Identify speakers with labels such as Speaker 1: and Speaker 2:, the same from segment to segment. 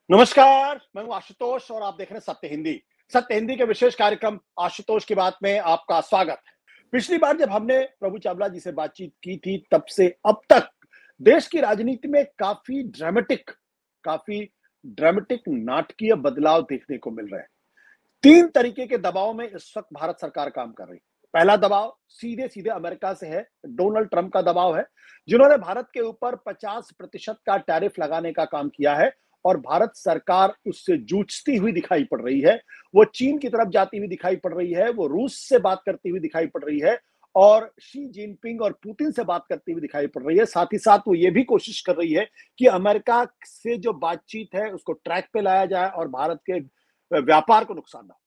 Speaker 1: नमस्कार, मैं हूं आशुतोष और आप देख रहे हैं सत्य हिंदी। सत्य हिंदी के विशेष कार्यक्रम आशुतोष की बात में आपका स्वागत है। पिछली बार जब हमने प्रभु चावला जी से बातचीत की थी, तब से अब तक देश की राजनीति में काफी ड्रामेटिक नाटकीय बदलाव देखने को मिल रहे हैं। तीन तरीके के दबाव में इस वक्त भारत सरकार काम कर रही है। पहला दबाव सीधे सीधे अमेरिका से है, डोनाल्ड ट्रंप का दबाव है, जिन्होंने भारत के ऊपर 50% का टैरिफ लगाने का काम किया है और भारत सरकार उससे जूझती हुई दिखाई पड़ रही है। वो चीन की तरफ जाती हुई दिखाई पड़ रही है, वो रूस से बात करती हुई दिखाई पड़ रही है और शी जिनपिंग और पुतिन से बात करती हुई दिखाई पड़ रही है। साथ ही साथ वो ये भी कोशिश कर रही है कि अमेरिका से जो बातचीत है उसको ट्रैक पे लाया जाए और भारत के व्यापार को नुकसान ना हो।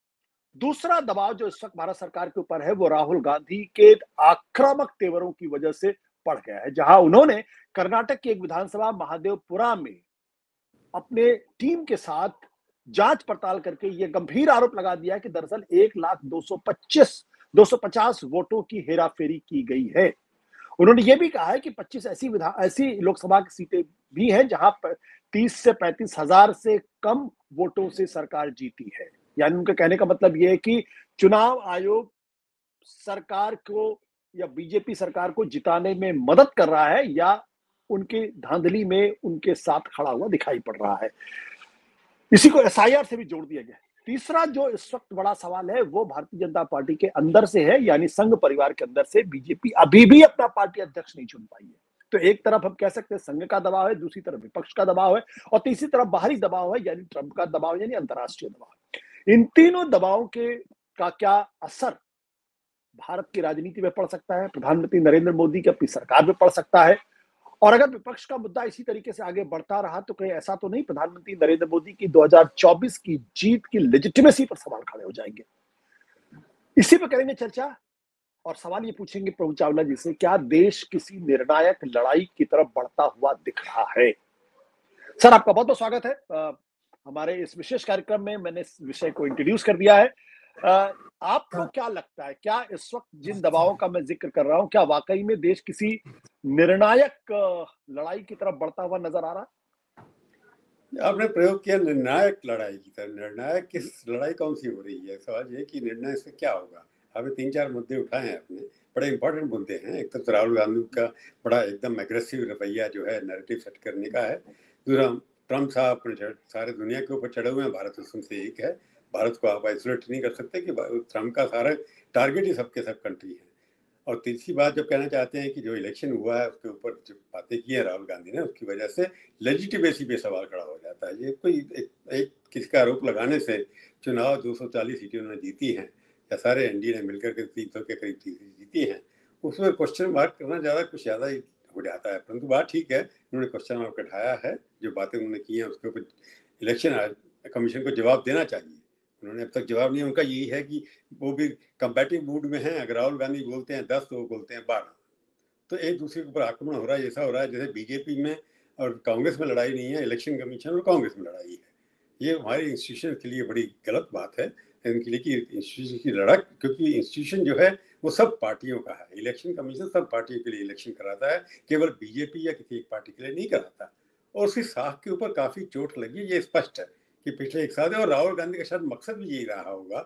Speaker 1: दूसरा दबाव जो इस वक्त भारत सरकार के ऊपर है वो राहुल गांधी के आक्रामक तेवरों की वजह से पड़ गया है, जहां उन्होंने कर्नाटक की एक विधानसभा महादेवपुरा में अपने टीम के साथ जांच पड़ताल करके यह गंभीर आरोप लगा दिया है कि दरअसल 1,250 वोटों की हेराफेरी की गई है। उन्होंने यह भी कहा है कि 25 ऐसी लोकसभा की सीटें भी हैं जहां 30 से 35 हजार से कम वोटों से सरकार जीती है। यानी उनके कहने का मतलब यह है कि चुनाव आयोग सरकार को या बीजेपी सरकार को जिताने में मदद कर रहा है या उनके धांधली में उनके साथ खड़ा हुआ दिखाई पड़ रहा है। इसी को एसआईआर से भी जोड़ दिया गया है। तीसरा जो इस वक्त बड़ा सवाल है वो भारतीय जनता पार्टी के अंदर से है, यानी संघ परिवार के अंदर से बीजेपी अभी भी अपना पार्टी अध्यक्ष नहीं चुन पाई है। तो एक तरफ हम कह सकते हैं संघ का दबाव है, दूसरी तरफ विपक्ष का दबाव है और तीसरी तरफ बाहरी दबाव है, यानी ट्रंप का दबाव, यानी अंतर्राष्ट्रीय दबाव। इन तीनों दबावों का क्या असर भारत की राजनीति में पड़ सकता है, प्रधानमंत्री नरेंद्र मोदी की अपनी सरकार में पड़ सकता है, और अगर विपक्ष का मुद्दा इसी तरीके से आगे बढ़ता रहा तो कहीं ऐसा तो नहीं प्रधानमंत्री नरेंद्र मोदी की 2024 की जीत की लेजिटिमेसी पर सवाल खड़े हो जाएंगे। इसी पर करेंगे चर्चा और सवाल ये पूछेंगे प्रभु चावला जी से, क्या देश किसी निर्णायक लड़ाई की तरफ बढ़ता हुआ दिख रहा है? सर, आपका बहुत बहुत स्वागत है। हमारे इस विशेष कार्यक्रम में मैंने इस विषय को इंट्रोड्यूस कर दिया है। आपको क्या लगता है, क्या इस वक्त जिन दबावों का मैं जिक्र कर रहा हूं, क्या वाकई में देश किसी निर्णायक लड़ाई की तरफ बढ़ता हुआ नजर आ रहा है?
Speaker 2: आपने प्रयोग किया निर्णायक लड़ाई की तरह। निर्णायक किस लड़ाई कौन सी हो रही है? सवाल ये कि निर्णय से क्या होगा। आपने 3-4 मुद्दे उठाए हैं, अपने बड़े इंपॉर्टेंट मुद्दे हैं। एक तो राहुल गांधी का बड़ा एकदम एग्रेसिव रवैया जो है नैरेटिव सेट करने का है। दूसरा, ट्रम्प साहब अपने सारे दुनिया के ऊपर चढ़े हुए हैं, भारत उसमें से एक है। भारत को आप आइसोलेट नहीं कर सकते कि ट्रम्प का सारा टारगेट ही सबके सब कंट्री है। और तीसरी बात जब कहना चाहते हैं कि जो इलेक्शन हुआ है उसके ऊपर जो बातें की है राहुल गांधी ने, उसकी वजह से लेजिटिमेसी पे सवाल खड़ा हो जाता है। ये कोई एक किसका आरोप लगाने से चुनाव 240 सीटें उन्होंने जीती हैं या सारे एनडीए ने मिलकर के 300 के करीब जीती हैं, उसमें क्वेश्चन मार्क करना ज़्यादा ही हो जाता है। परंतु बात ठीक है, उन्होंने क्वेश्चन मार्क उठाया है। जो बातें उन्होंने की हैं उसके ऊपर इलेक्शन कमीशन को जवाब देना चाहिए। उन्होंने अब तक जवाब नहीं। उनका यही है कि वो भी कंबैटिव मूड में है। अगर राहुल गांधी बोलते हैं 10 तो वो बोलते हैं 12, तो एक दूसरे के ऊपर आक्रमण हो रहा है। ऐसा हो रहा है जैसे बीजेपी में और कांग्रेस में लड़ाई नहीं है, इलेक्शन कमीशन और कांग्रेस में लड़ाई है। ये हमारे इंस्टीट्यूशन के लिए बड़ी गलत बात है इनके लिए कि इंस्टीट्यूशन की लड़ाई, क्योंकि इंस्टीट्यूशन जो है वो सब पार्टियों का है। इलेक्शन कमीशन सब पार्टियों के लिए इलेक्शन कराता है, केवल बीजेपी या किसी एक पार्टी के लिए नहीं कराता। और उसकी साख के ऊपर काफ़ी चोट लगी, ये स्पष्ट है कि पिछले 1 साल, और राहुल गांधी का शायद मकसद भी यही रहा होगा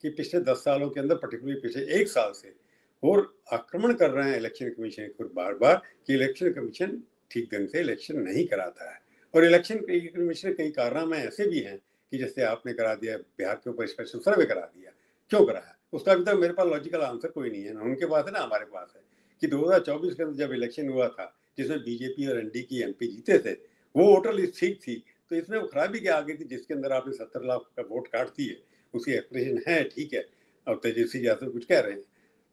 Speaker 2: कि पिछले 10 सालों के अंदर, पर्टिकुलरली पिछले 1 साल से और आक्रमण कर रहे हैं इलेक्शन कमीशन को बार बार कि इलेक्शन कमीशन ठीक ढंग से इलेक्शन नहीं कराता है। और इलेक्शन कमीशन कई कारनामे ऐसे भी हैं कि जैसे आपने करा दिया बिहार के ऊपर स्पेशल सर्वे करा दिया। क्यों कराया उसका अभी तक मेरे पास लॉजिकल आंसर कोई नहीं है, ना उनके पास है ना हमारे पास है। कि 2024 के अंदर जब इलेक्शन हुआ था जिसमें बीजेपी और एनडी की एमपी जीते थे, वो वोटर लिस्ट ठीक थी, तो इसमें वो खराबी क्या आ गई थी जिसके अंदर आपने 70 लाख का वोट काट दिए। उसकी एक्सप्लेनेशन है, ठीक है। और तेजस्वी यादव कुछ कह रहे हैं।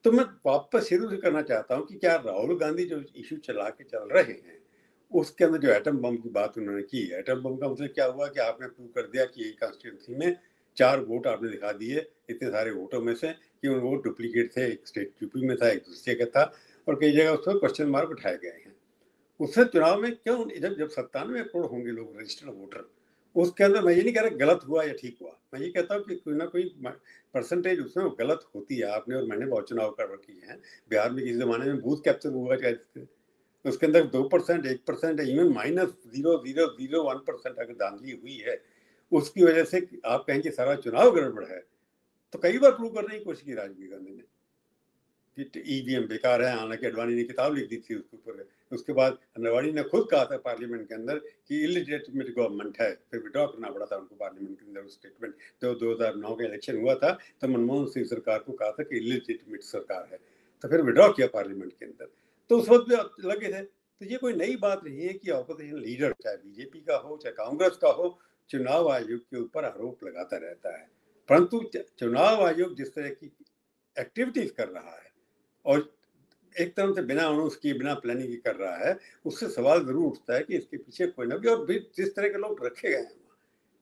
Speaker 2: तो मैं वापस शुरू से करना चाहता हूँ कि क्या राहुल गांधी जो इशू चला के चल रहे हैं उसके अंदर जो एटम बम की बात उन्होंने की, एटम बम का मतलब क्या हुआ कि आपने प्रूव कर दिया कि एक कॉन्स्टिट्यूंसी में 4 वोट आपने दिखा दिए इतने सारे वोटों में से कि उन वोट डुप्लीकेट थे। एक स्टेट यूपी में था, एक दूसरे का था, और कई जगह उस पर क्वेश्चन मार्क उठाए गए हैं। उससे चुनाव में क्यों, जब 97 करोड़ होंगे लोग रजिस्टर्ड वोटर, उसके अंदर मैं ये नहीं कह रहा गलत हुआ या ठीक हुआ, मैं ये कहता हूँ कि कोई ना कोई परसेंटेज उसमें गलत होती है। आपने और मैंने बहुत चुनाव कर रखी है। बिहार में किसी जमाने में बूथ कैप्चर हुआ कहते थे, उसके अंदर 2%, 1% इवन -0.001% अगर धांधली हुई है, उसकी वजह से आप कहें कि सारा चुनाव गड़बड़ है, तो कई बार प्रूव करने की कोशिश की राजीव गांधी ने कि ईवीएम बेकार है। हालांकि अडवाणी ने किताब लिख दी थी उसके ऊपर। उसके बाद अडवाणी ने खुद कहा था पार्लियामेंट के अंदर कि इलिजिटिमेट गवर्नमेंट है, फिर विड्रॉ करना पड़ा था उनको पार्लियामेंट के अंदर स्टेटमेंट। तो 2009 का इलेक्शन हुआ था तो मनमोहन सिंह सरकार को कहा था कि इलिजिटिमेट सरकार है, तो फिर विड्रॉ किया पार्लियामेंट के अंदर। तो उस वक्त भी लगे थे। तो ये कोई नई बात नहीं है कि ऑपोजिशन लीडर चाहे बीजेपी का हो चाहे कांग्रेस का हो, चुनाव आयोग के ऊपर आरोप लगाता रहता है। परंतु चुनाव आयोग जिस तरह की एक्टिविटीज कर रहा है और एक तरह से बिना अनाउंस किए बिना प्लानिंग की कर रहा है, उससे सवाल जरूर उठता है कि इसके पीछे कोई ना भी। और भी जिस तरह के लोग रखे गए हैं,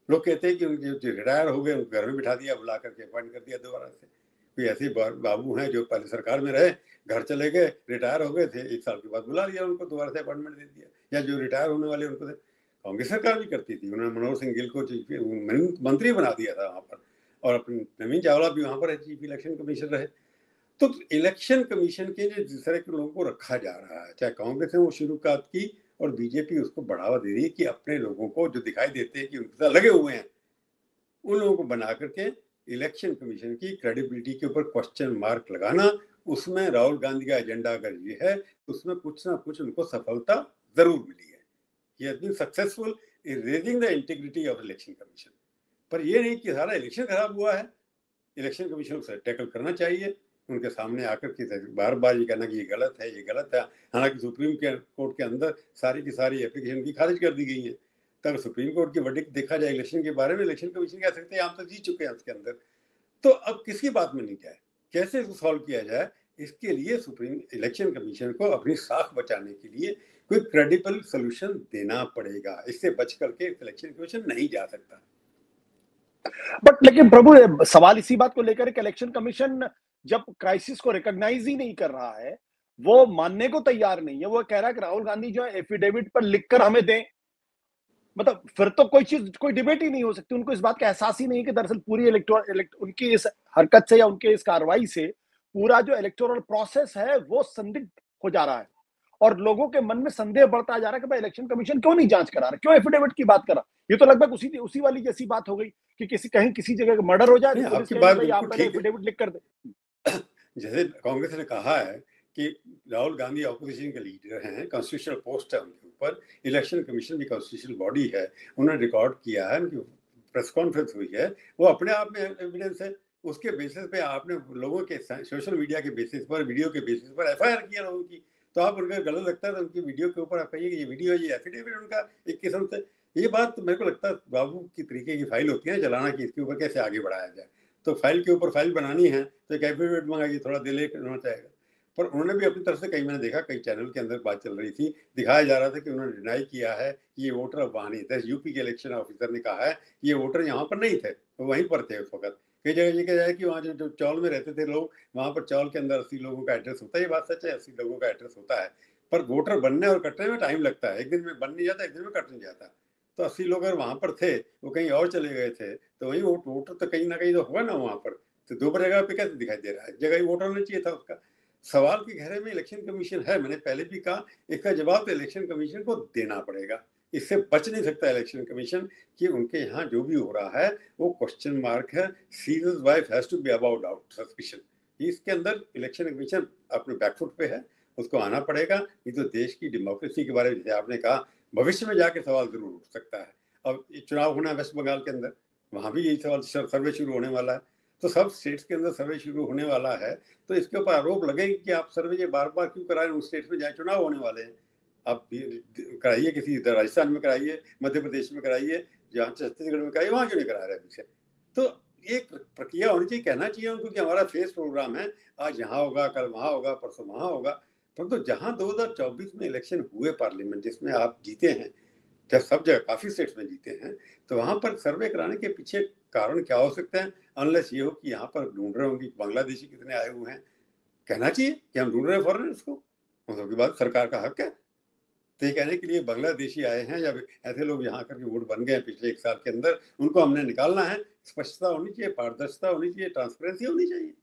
Speaker 2: लोग कहते हैं कि उनके जो रिटायर हो गए उनको घर में बिठा दिया, बुला करके अपॉइंट कर दिया दोबारा से। कोई ऐसे बाबू हैं जो पहले सरकार में रहे, घर चले गए, रिटायर हो गए थे, 1 साल के बाद बुला लिया उनको, दोबारा से अपॉइंटमेंट दे दिया। या जो रिटायर होने वाले उनको कांग्रेस सरकार भी करती थी, उन्होंने मनोहर सिंह गिल को मंत्री बना दिया था वहां पर, और अपनी नवीन चावला भी वहां पर चीफ इलेक्शन कमीशन रहे। तो इलेक्शन कमीशन के जिस तरह के लोगों को रखा जा रहा है, चाहे कांग्रेस ने वो शुरुआत की और बीजेपी उसको बढ़ावा दे रही है कि अपने लोगों को जो दिखाई देते हैं कि उनके साथ लगे हुए हैं, उन लोगों को बना करके इलेक्शन कमीशन की क्रेडिबिलिटी के ऊपर क्वेश्चन मार्क लगाना। उसमें राहुल गांधी का एजेंडा अगर ये है तो उसमें कुछ ना कुछ उनको सफलता जरूर मिली है। He has been successful in raising the integrity of election commission. पर ये नहीं कि सारा इलेक्शन खराब हुआ है। इलेक्शन कमीशन से टैकल करना चाहिए, उनके सामने आकर के बार बार ये कहना कि ये गलत है, ये गलत है। हालांकि सुप्रीम कोर्ट के अंदर सारी की सारी एप्लीकेशन की खारिज कर दी गई है। तब सुप्रीम कोर्ट की वर्डिक्ट देखा जाए इलेक्शन के बारे में, इलेक्शन कमीशन कह सकते हैं हम तो जीत चुके हैं उसके अंदर। तो अब किसकी बात में नहीं जाए, कैसे इसको सॉल्व किया जाए, इसके लिए सुप्रीम इलेक्शन कमीशन को अपनी साख बचाने के लिए कोई क्रेडिबल सोल्यूशन देना पड़ेगा। इससे बच करके इलेक्शन कमीशन नहीं जा सकता।
Speaker 1: बट लेकिन प्रभु, सवाल इसी बात को लेकर कि इलेक्शन कमीशन जब क्राइसिस को रिकॉग्नाइज ही नहीं कर रहा है, वो मानने को तैयार नहीं है, वो कह रहा है कि राहुल गांधी जो है एफिडेविट पर लिखकर हमें दें, मतलब फिर तो कोई चीज, कोई डिबेट ही नहीं हो सकती। उनको इस बात का एहसास ही नहीं है कि दरअसल पूरी उनकी इस हरकत से या उनके इस कार्रवाई से पूरा जो इलेक्टोरल प्रोसेस है वो संदिग्ध हो जा रहा है, और लोगों के मन में संदेह बढ़ता जा रहा है कि भाई इलेक्शन कमीशन क्यों नहीं जांच करा रहा, क्यों एफिडेविट की बात करा। ये तो लगभग उसी वाली जैसी बात हो गई कि किसी जगह मर्डर हो जाए तो पुलिस कहे भाई आप पहले एफिडेविट लिख कर दे।
Speaker 2: जैसे कांग्रेस ने कहा है कि राहुल गांधी ऑपोजिशन के लीडर हैं, कॉन्स्टिट्यूशनल पोस्ट है उनके ऊपर, इलेक्शन कमीशन भी कॉन्स्टिट्यूशनल बॉडी है, उन्होंने रिकॉर्ड किया है, उनकी प्रेस कॉन्फ्रेंस हुई है, वो अपने आप में एविडेंस है। उसके बेसिस पे आपने लोगों के सोशल मीडिया के बेसिस पर, वीडियो के बेसिस पर एफआईआर किया लोगों की। तो आप उनका गलत लगता है तो उनकी वीडियो के ऊपर आप कहिए कि ये वीडियो, ये एफिडेविट उनका एक किस्म से। ये बात मेरे को लगता है बाबू की तरीके की फाइल होती है चलाना कि इसके ऊपर कैसे आगे बढ़ाया जाए। तो फाइल के ऊपर फाइल बनानी है तो एक एफिडेविट मंगाइए, थोड़ा डिले करना चाहेगा। पर उन्होंने भी अपनी तरफ से, कई मैंने देखा कई चैनल के अंदर बात चल रही थी, दिखाया जा रहा था कि उन्होंने डिनाई किया है कि ये वोटर अब वहाँ नहीं थे। यूपी के इलेक्शन ऑफिसर ने कहा है कि ये वोटर यहाँ पर नहीं थे, वो वहीं पर थे उस वक्त। कई जगह ये कहा जाए कि वहाँ जो चौल में रहते थे लोग, वहाँ पर चौल के अंदर 80 लोगों का एड्रेस होता है। ये बात सच है, 80 लोगों का एड्रेस होता है, पर वोटर बनने और कटने में टाइम लगता है। एक दिन में बन नहीं जाता, एक दिन में कट नहीं जाता। तो 80 लोग अगर वहां पर थे, वो कहीं और चले गए थे, तो वही वोटर तो कहीं ना कहीं तो होगा ना वहां पर। तो दो जगह पे कैसे दिखाई दे रहा है, जगह ही वोटर होना चाहिए था उसका। सवाल के घेरे में इलेक्शन कमीशन है। मैंने पहले भी कहा, इसका जवाब तो इलेक्शन कमीशन को देना पड़ेगा। इससे बच नहीं सकता इलेक्शन कमीशन कि उनके यहाँ जो भी हो रहा है वो क्वेश्चन मार्क है। सीजन wife has to be about doubt suspicion. इसके अंदर इलेक्शन कमीशन अपने बैकफुट पे है, उसको आना पड़ेगा। ये तो देश की डेमोक्रेसी के बारे में, जैसे आपने कहा, भविष्य में जाके सवाल जरूर उठ सकता है। अब चुनाव होना है वेस्ट बंगाल के अंदर, वहां भी यही सवाल, सर्वे शुरू होने वाला है। तो सब स्टेट्स के अंदर सर्वे शुरू होने वाला है, तो इसके ऊपर आरोप लगेंगे कि आप सर्वे ये बार बार क्यों कराएं, उन स्टेट्स में जहाँ चुनाव होने वाले हैं। आप कराइए, किसी राजस्थान में कराइए, मध्य प्रदेश में कराइए, जहाँ छत्तीसगढ़ में कराइए, वहां क्यों नहीं करा रहे पीछे। तो एक प्रक्रिया होनी चाहिए, कहना चाहिए उनको कि हमारा फेस प्रोग्राम है, आज यहाँ होगा, कल वहां होगा, परसों वहां होगा। परंतु तो जहां 2024 में इलेक्शन हुए पार्लियामेंट, जिसमें आप जीते हैं, जब सब जगह काफी स्टेट्स में जीते हैं, तो वहां पर सर्वे कराने के पीछे कारण क्या हो सकते हैं, अनलेस ये हो कि यहाँ पर ढूंढ रहे होंगे बांग्लादेशी कितने आए हुए हैं। कहना चाहिए कि हम ढूंढ रहे हैं फॉरेनर्स को, उसके बाद सरकार का हक है। तो ये कहने के लिए बांग्लादेशी आए हैं या ऐसे लोग यहाँ करके वोट बन गए पिछले 1 साल के अंदर, उनको हमने निकालना है। स्पष्टता होनी चाहिए, पारदर्शिता होनी चाहिए, ट्रांसपेरेंसी होनी चाहिए।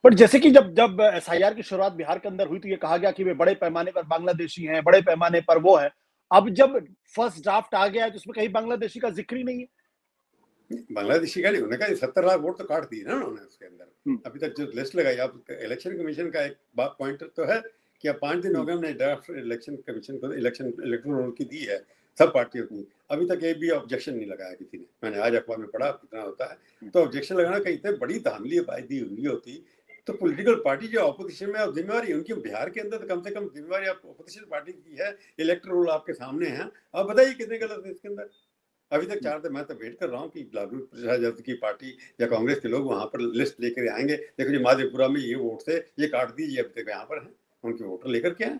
Speaker 1: पर जैसे कि जब जब एसआईआर की शुरुआत बिहार के अंदर हुई तो ये कहा गया कि वे बड़े पैमाने पर बांग्लादेशी हैं, बड़े पैमाने पर वो है। अब जब फर्स्ट ड्राफ्ट आ गया है तो उसमें कहीं बांग्लादेशी का जिक्र ही नहीं है।
Speaker 2: बांग्लादेशी का नहीं, उन्होंने कहा 70 लाख वोट तो काट दिए ना उन्होंने उसके अंदर।
Speaker 1: हम्म,
Speaker 2: अभी तक जो लिस्ट लगाई, अब इलेक्शन कमीशन का एक बात पॉइंट तो है कि अब 5 दिन हो गए हमने ड्राफ्ट इलेक्शन कमीशन को इलेक्शन इलेक्टोरल रोल की दी है सब पार्टियों की, अभी तक एक भी ऑब्जेक्शन नहीं लगाया किसी ने। मैंने आज अखबार में पढ़ा कितना होता है, तो ऑब्जेक्शन लगाना कहीं इतने बड़ी धांधली बाजी हुई होती तो पॉलिटिकल पार्टी जो ऑपोजिशन में, जिम्मेवारी उनकी बिहार के अंदर तो कम से कम जिम्मेवारी आप ऑपोजिशन पार्टी की है, इलेक्टोरल रोल आपके सामने है, आप बताइए कितने गलत है इसके अंदर। अभी तक 4 दिन मैं तो वेट कर रहा हूँ कि लालू प्रसाद यादव की पार्टी या कांग्रेस के लोग वहां पर लिस्ट लेकर आएंगे, देखो जी माधेपुरा में ये वोट थे, ये काट दीजिए, अभी तक यहाँ पर है, उनके वोटर लेकर के आए।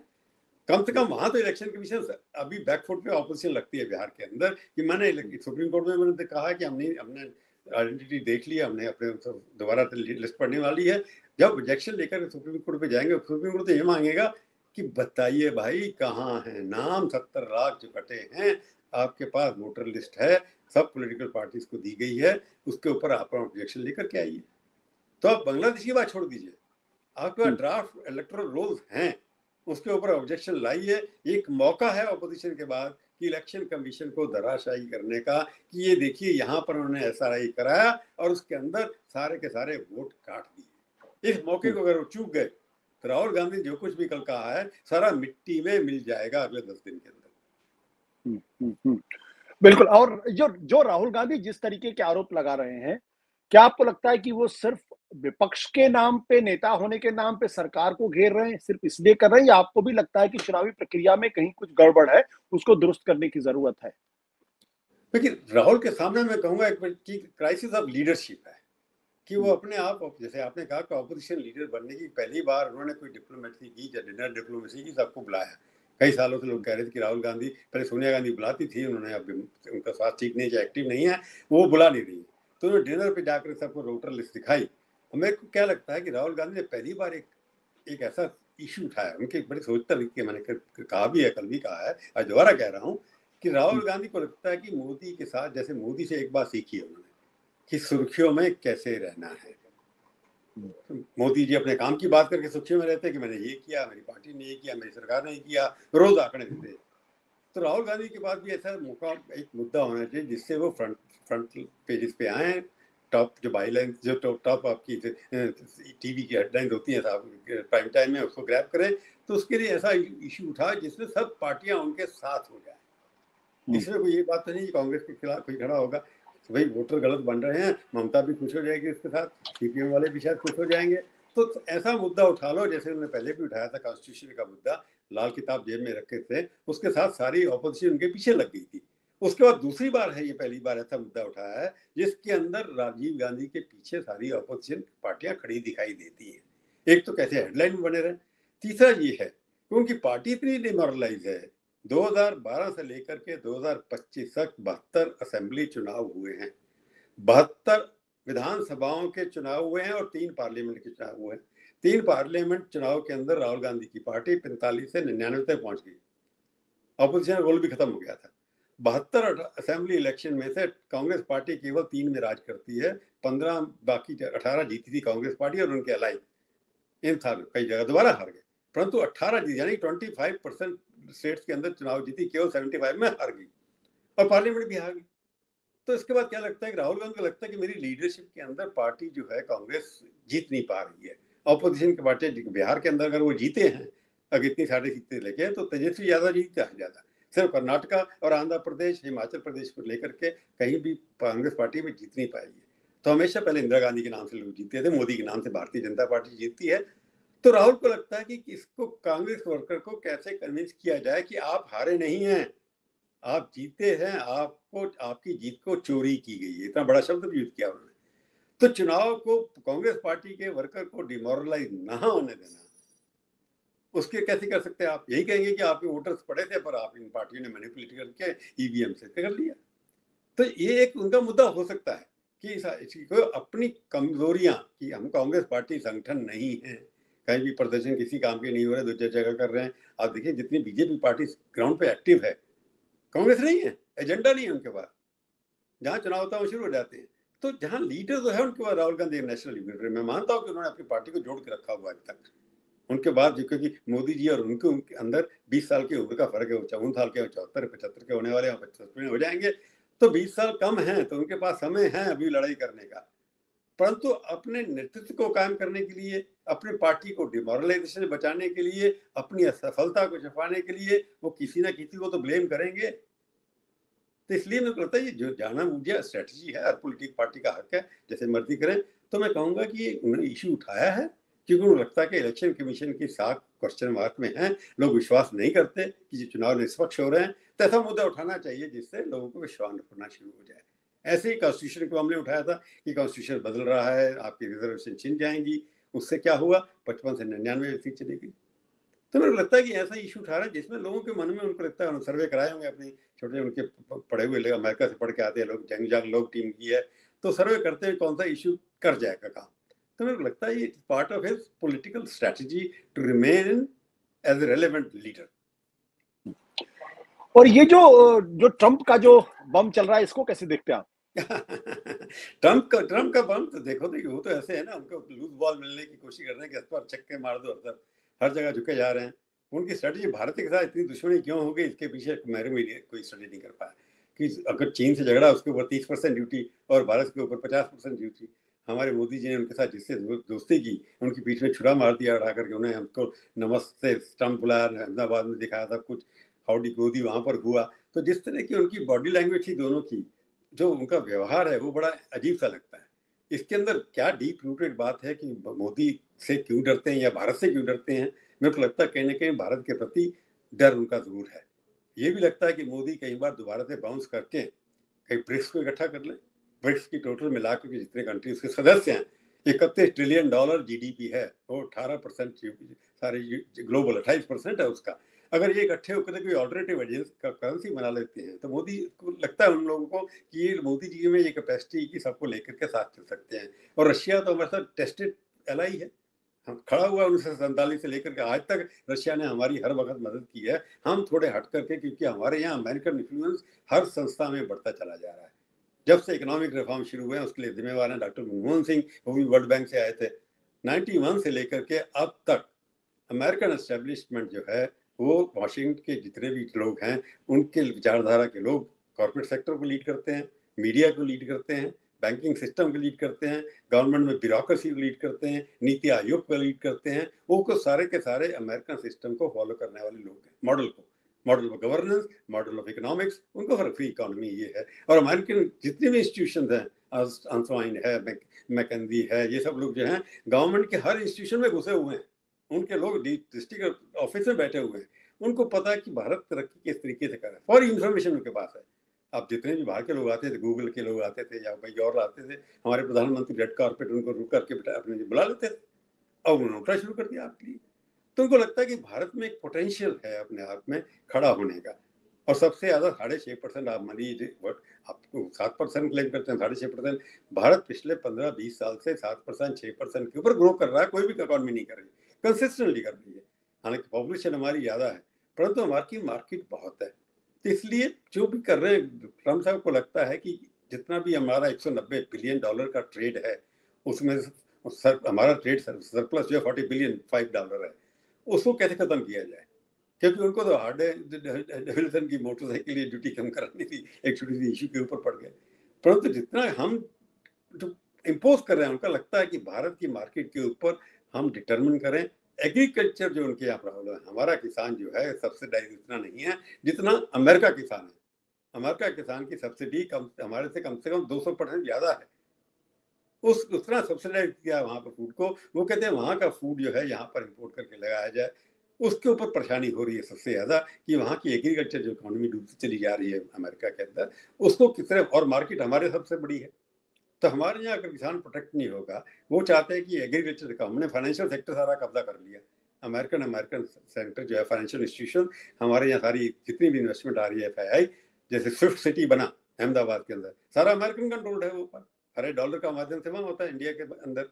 Speaker 2: कम से कम वहां तो इलेक्शन कमीशन अभी बैकफुट पे ऑपोजिशन लगती है बिहार के अंदर कि मैंने सुप्रीम कोर्ट में मैंने कहा कि हमने आइडेंटिटी देख लिया, हमने अपने दोबारा लिस्ट पढ़ने वाली है। जब ऑब्जेक्शन लेकर सुप्रीम कोर्ट पे जाएंगे, सुप्रीम कोर्ट तो ये मांगेगा कि बताइए भाई कहाँ है नाम, 70 लाख जो कटे हैं, आपके पास वोटर लिस्ट है, सब पॉलिटिकल पार्टीज को दी गई है, उसके ऊपर आप ऑब्जेक्शन लेकर के आइए। तो आप बांग्लादेश की बात छोड़ दीजिए, आपके पास ड्राफ्ट इलेक्टोरल रोल्स हैं, उसके ऊपर ऑब्जेक्शन लाइए। एक मौका है ऑपोजिशन के बाद कि इलेक्शन कमीशन को धराशायी करने का, कि ये देखिए यहाँ पर उन्होंने एसआरआई कराया और उसके अंदर सारे के सारे वोट काट दिए। इस मौके को अगर वो चूक गए तो राहुल गांधी जो कुछ भी कल कहा है सारा मिट्टी में मिल जाएगा अगले 10 दिन के अंदर।
Speaker 1: बिल्कुल। और जो जो राहुल गांधी जिस तरीके के आरोप लगा रहे हैं, क्या आपको लगता है कि वो सिर्फ विपक्ष के नाम पे, नेता होने के नाम पे सरकार को घेर रहे हैं, सिर्फ इसलिए कर रहे हैं, या आपको भी लगता है कि चुनावी प्रक्रिया में कहीं कुछ गड़बड़ है, उसको दुरुस्त करने की जरूरत है?
Speaker 2: देखिए राहुल के सामने मैं कहूंगा एक क्राइसिस ऑफ लीडरशिप है कि वो अपने आप, जैसे आपने कहा कि ऑपोजिशन लीडर बनने की पहली बार उन्होंने कोई डिप्लोमेसी की या डिनर डिप्लोमेसी की, सबको बुलाया। कई सालों से लोग कह रहे थे कि राहुल गांधी, पहले सोनिया गांधी बुलाती थी, उन्होंने अब उनका स्वास्थ्य ठीक नहीं, एक्टिव नहीं है, वो बुला नहीं रही, तो उन्होंने डिनर पे जाकर सबको वोटर लिस्ट दिखाई। मेरे को क्या लगता है कि राहुल गांधी ने पहली बार एक ऐसा इशू उठाया, उनके बड़े सोचता तरीके, मैंने कहा भी है, कल भी कहा है, आज दोबारा कह रहा हूँ कि राहुल गांधी को लगता है कि मोदी के साथ, जैसे मोदी से एक बात सीखी है उन्होंने कि सुर्खियों में कैसे रहना है। मोदी जी अपने काम की बात करके सुर्खियों में रहते हैं कि मैंने ये किया, मेरी पार्टी ने ये किया, मेरी सरकार ने ये किया, रोज आंकड़े देते। तो राहुल गांधी के पास भी ऐसा मौका, एक मुद्दा होना चाहिए जिससे वो फ्रंट पेजेस पे आए, टॉप जो बाईलाइन, जो टॉप आपकी टीवी की हेडलाइंस होती हैं साहब प्राइम टाइम में, उसको ग्रैब करें। तो उसके लिए ऐसा इशू उठा जिसमें सब पार्टियां उनके साथ हो जाए। इसमें कोई ये बात तो नहीं कांग्रेस के खिलाफ कोई खड़ा होगा, तो भाई वोटर गलत बन रहे हैं, ममता भी खुश हो जाएगी इसके साथ, सीपीएम वाले भी शायद खुश हो जाएंगे। तो ऐसा मुद्दा उठा लो जैसे उन्होंने पहले भी उठाया था, कॉन्स्टिट्यूशन का मुद्दा, लाल किताब जेब में रखे थे, उसके साथ सारी ऑपोजिशन उनके पीछे लग गई थी। उसके बाद दूसरी बार है ये, पहली बार ऐसा मुद्दा उठाया है जिसके अंदर राजीव गांधी के पीछे सारी ऑपोजिशन पार्टियां खड़ी दिखाई देती हैं। एक तो कैसे हेडलाइन में बने रहे, तीसरा ये है कि उनकी पार्टी इतनी डिमोरलाइज है, 2012 से लेकर के 2025 तक 72 असेंबली चुनाव हुए हैं, 72 विधानसभाओं के चुनाव हुए हैं और 3 पार्लियामेंट के चुनाव हुए हैं। 3 पार्लियामेंट चुनाव के अंदर राहुल गांधी की पार्टी 45 से 99 तक पहुंच गई, ऑपोजिशन रोल भी खत्म हो गया था। 72 असेंबली इलेक्शन में से कांग्रेस पार्टी केवल 3 में राज करती है, 15 बाकी 18 जीती थी कांग्रेस पार्टी और उनके अलाई, इन साल कई जगह दोबारा हार गए, परंतु 18 जीती, यानी 25% स्टेट्स के अंदर चुनाव जीती, केवल 75 में हार गई और पार्लियामेंट भी हार गई। तो इसके बाद क्या लगता है कि राहुल गांधी को लगता है कि मेरी लीडरशिप के अंदर पार्टी जो है कांग्रेस जीत नहीं पा रही है। ऑपोजिशन की पार्टी बिहार के अंदर अगर वो जीते हैं, अगर इतनी सारी सीटें लेके, तो तेजस्वी यादव जीतता है ज्यादा, सिर्फ कर्नाटका और आंध्र प्रदेश, हिमाचल प्रदेश को लेकर के कहीं भी कांग्रेस पार्टी में जीत नहीं पाएगी। तो हमेशा पहले इंदिरा गांधी के नाम से लोग जीतते थे, मोदी के नाम से भारतीय जनता पार्टी जीतती है। तो राहुल को लगता है कि इसको कांग्रेस वर्कर को कैसे कन्विंस किया जाए कि आप हारे नहीं हैं, आप जीते हैं, आपको, आपकी जीत को चोरी की गई है, इतना बड़ा शब्द भी यूज किया उन्होंने। तो चुनाव को कांग्रेस पार्टी के वर्कर को डिमोरलाइज ना होने देना, उसके कैसे कर सकते हैं आप? यही कहेंगे कि आपके वोटर्स पड़े थे पर आप इन पार्टियों ने मैनिपुलेट करके ईवीएम से कर लिया। तो ये एक उनका मुद्दा हो सकता है कि इसको अपनी कमजोरियां, कि हम कांग्रेस पार्टी संगठन नहीं है, कहीं भी प्रदर्शन किसी काम के नहीं हो रहे, दूसरी जगह कर रहे हैं। आप देखिए जितनी बीजेपी पार्टी ग्राउंड पे एक्टिव है, कांग्रेस नहीं है, एजेंडा नहीं है उनके पास, जहां चुनाव होता है वो शुरू हो जाते हैं। तो जहां लीडर तो है उनके बाद राहुल गांधी नेशनल लीडर, मैं मानता हूं कि उन्होंने अपनी पार्टी को जोड़ के रखा हुआ अभी तक। उनके बाद क्योंकि मोदी जी और उनके अंदर 20 साल की उम्र का फर्क है, 54 साल के 74 75 के होने वाले हैं, 75 में हो जाएंगे, तो 20 साल कम है, तो उनके पास समय है अभी लड़ाई करने का। परंतु अपने नेतृत्व को कायम करने के लिए, अपनी पार्टी को डिमोरलाइजेशन से बचाने के लिए, अपनी असफलता को छुपाने के लिए वो किसी ना किसी को तो ब्लेम करेंगे। तो इसलिए मेरे को लगता है ये जो जाना मुझे स्ट्रेटजी है, हर पॉलिटिक पार्टी का हक है जैसे मर्जी करें। तो मैं कहूंगा कि उन्होंने इशू उठाया है क्योंकि उनको लगता है कि इलेक्शन कमीशन की साख क्वेश्चन मार्क में है, लोग विश्वास नहीं करते कि चुनाव निष्पक्ष हो रहे हैं, तो ऐसा मुद्दा उठाना चाहिए जिससे लोगों को विश्वास होना शुरू हो जाए। ऐसे ही कॉन्स्टिट्यूशन को हमने उठाया था कि कॉन्स्टिट्यूशन बदल रहा है, आपकी रिजर्वेशन छिन जाएंगी, उससे क्या हुआ, 55 से 99 सीट चली गई। तो मेरे को लगता है कि ऐसा इशू उठा रहा है जिसमें लोगों के मन में, उनको लगता है, सर्वे कराए होंगे अपनी छोटे उनके पढ़े हुए लोग, अमेरिका से पढ़ के आते हैं लोग, जंग जंग लोग टीम की है, तो सर्वे करते हैं कौन सा इशू कर जाएगा काम। तो मेरे को लगता है ये part of his political strategy to remain as a relevant leader.
Speaker 1: और ये जो ट्रंप का जो बम चल रहा है, इसको कैसे देखते हैं आप?
Speaker 2: ट्रंप का बम तो देखो, वो तो ऐसे है ना, उनको लूज बॉल मिलने की कोशिश कर रहे हैं कि इस पर छक्के मार दो, हर जगह झुके जा रहे हैं। उनकी स्ट्रेटजी भारत के साथ इतनी दुश्मनी क्यों हो गई, इसके पीछे मेरे में कोई स्टडी नहीं कर पाया कि अगर चीन से झगड़ा, उसके ऊपर 30% ड्यूटी और भारत के ऊपर 50% ड्यूटी। हमारे मोदी जी ने उनके साथ जिससे दोस्ती की, उनकी पीठ में छुरा मार दिया उठा करके, उन्हें हमको नमस्ते ट्रंप बुलाया, अहमदाबाद में दिखाया सब कुछ, हाउडी गोदी वहां पर हुआ। तो जिस तरह की उनकी बॉडी लैंग्वेज थी दोनों की, जो उनका व्यवहार है, वो बड़ा अजीब सा लगता है। इसके अंदर क्या डीप रूटेड बात है कि मोदी से क्यों डरते हैं या भारत से क्यों डरते हैं? मेरे को लगता है कहीं ना कहीं भारत के प्रति डर उनका जरूर है। ये भी लगता है कि मोदी कई बार दोबारा से बाउंस करके कहीं ब्रिक्स को इकट्ठा कर ले। ब्रिक्स की टोटल मिलाकर के जितने कंट्री उसके सदस्य हैं, 31 ट्रिलियन डॉलर जीडीपी है, वो 18% सारे ग्लोबल 28% है उसका। अगर ये इकट्ठे होकर कोई ऑल्टरनेटिव करेंसी बना लेते हैं, तो मोदी को लगता है, उन लोगों को, कि ये मोदी जी में ये कैपेसिटी कि सबको लेकर के साथ चल सकते हैं। और रशिया तो हमारे साथ टेस्टेड एलाई है, खड़ा हुआ 1947 से लेकर के आज तक रशिया ने हमारी हर वक्त मदद की है। हम थोड़े हट करके, क्योंकि हमारे यहाँ अमेरिकन इन्फ्लुएंस हर संस्था में बढ़ता चला जा रहा है। जब से इकोनॉमिक रिफॉर्म शुरू हुए हैं उसके लिए जिम्मेवार हैं डॉक्टर मनमोहन सिंह, वो भी वर्ल्ड बैंक से आए थे। 91 से लेकर के अब तक अमेरिकन एस्टेब्लिशमेंट जो है, वो वाशिंगटन के जितने भी लोग हैं, उनके विचारधारा के लोग कॉर्पोरेट सेक्टर को लीड करते हैं, मीडिया को लीड करते हैं, बैंकिंग सिस्टम को लीड करते हैं, गवर्नमेंट में ब्यूरोक्रेसी को लीड करते हैं, नीति आयोग को लीड करते हैं। वो सारे के सारे अमेरिकन सिस्टम को फॉलो करने वाले लोग हैं, model of governance, model of economics, उनको हर फ्री इकोनॉमी ये है। और अमेरिकन जितने भी इंस्टीट्यूशन हैं, अंसवाइन है, मैकेंजी है, ये सब लोग जो हैं गवर्नमेंट के हर इंस्टीट्यूशन में घुसे हुए हैं। उनके लोग डिस्ट्रिक्ट ऑफिस में बैठे हुए हैं, उनको पता है कि भारत तरक्की किस तरीके से कर रहा है, फॉर इंफॉर्मेशन उनके पास है। अब जितने भी बाहर के लोग आते थे, गूगल के लोग आते थे या भाई और आते थे, हमारे प्रधानमंत्री रेड कारपेट उनको रुक करके अपने बुला लेते थे, अब उन्होंने उठना शुरू कर दिया आपके लिए। तो उनको लगता है कि भारत में एक पोटेंशियल है अपने आप में खड़ा होने का। और सबसे ज्यादा 6.5% आप मान लीजिए, आपको 7% क्लेम करते हैं, 6.5%। भारत पिछले 15-20 साल से 7% 6% के ऊपर ग्रो कर रहा है, कोई भी इकोनॉमी नहीं कर रही, कंसिस्टेंटली कर रही है। हालांकि पॉपुलेशन हमारी ज्यादा है, परंतु हमारी मार्केट बहुत है। तो इसलिए जो भी कर रहे हैं, ट्रम्प साहब को लगता है कि जितना भी हमारा 190 बिलियन डॉलर का ट्रेड है, उसमें हमारा ट्रेड सरप्लस जो 40 बिलियन $5 है, उसको कैसे खत्म किया जाए। क्योंकि उनको तो हार्ले डेविडसन की मोटरसाइकिल की ड्यूटी कम करानी थी, एक छोटी सी इशू के ऊपर पड़ गए। परंतु जितना हम जो इम्पोज कर रहे हैं, उनका लगता है कि भारत की मार्केट के ऊपर हम डिटरमिन करें। एग्रीकल्चर जो उनके यहाँ प्रॉब्लम है, हमारा किसान जो है सब्सिडाइज इतना नहीं है जितना अमेरिका किसान है। अमेरिका किसान की सब्सिडी हमारे से कम 200% ज्यादा है। उतना सब्सिडाइज किया वहां पर फूड को। वो कहते हैं वहां का फूड जो है यहाँ पर इम्पोर्ट करके लगाया जाए। उसके ऊपर परेशानी हो रही है सबसे ज्यादा कि वहाँ की एग्रीकल्चर जो इकोनॉमी डूबती चली जा रही है अमेरिका के अंदर, उसको किस तरह, और मार्केट हमारे सबसे बड़ी है। तो हमारे यहाँ अगर किसान प्रोटेक्ट नहीं होगा, वो चाहते हैं कि एग्रीकल्चर का, हमने फाइनेंशियल सेक्टर सारा कब्जा कर लिया। अमेरिकन सेक्टर जो है, फाइनेंशियल इंस्टीट्यूशन, हमारे यहाँ सारी जितनी भी इन्वेस्टमेंट आ रही है, FII, जैसे स्विफ्ट सिटी बना अहमदाबाद के अंदर, सारा अमेरिकन कंट्रोल्ड है। वो ऊपर हर $1 का माध्यम से वहाँ होता है इंडिया के अंदर।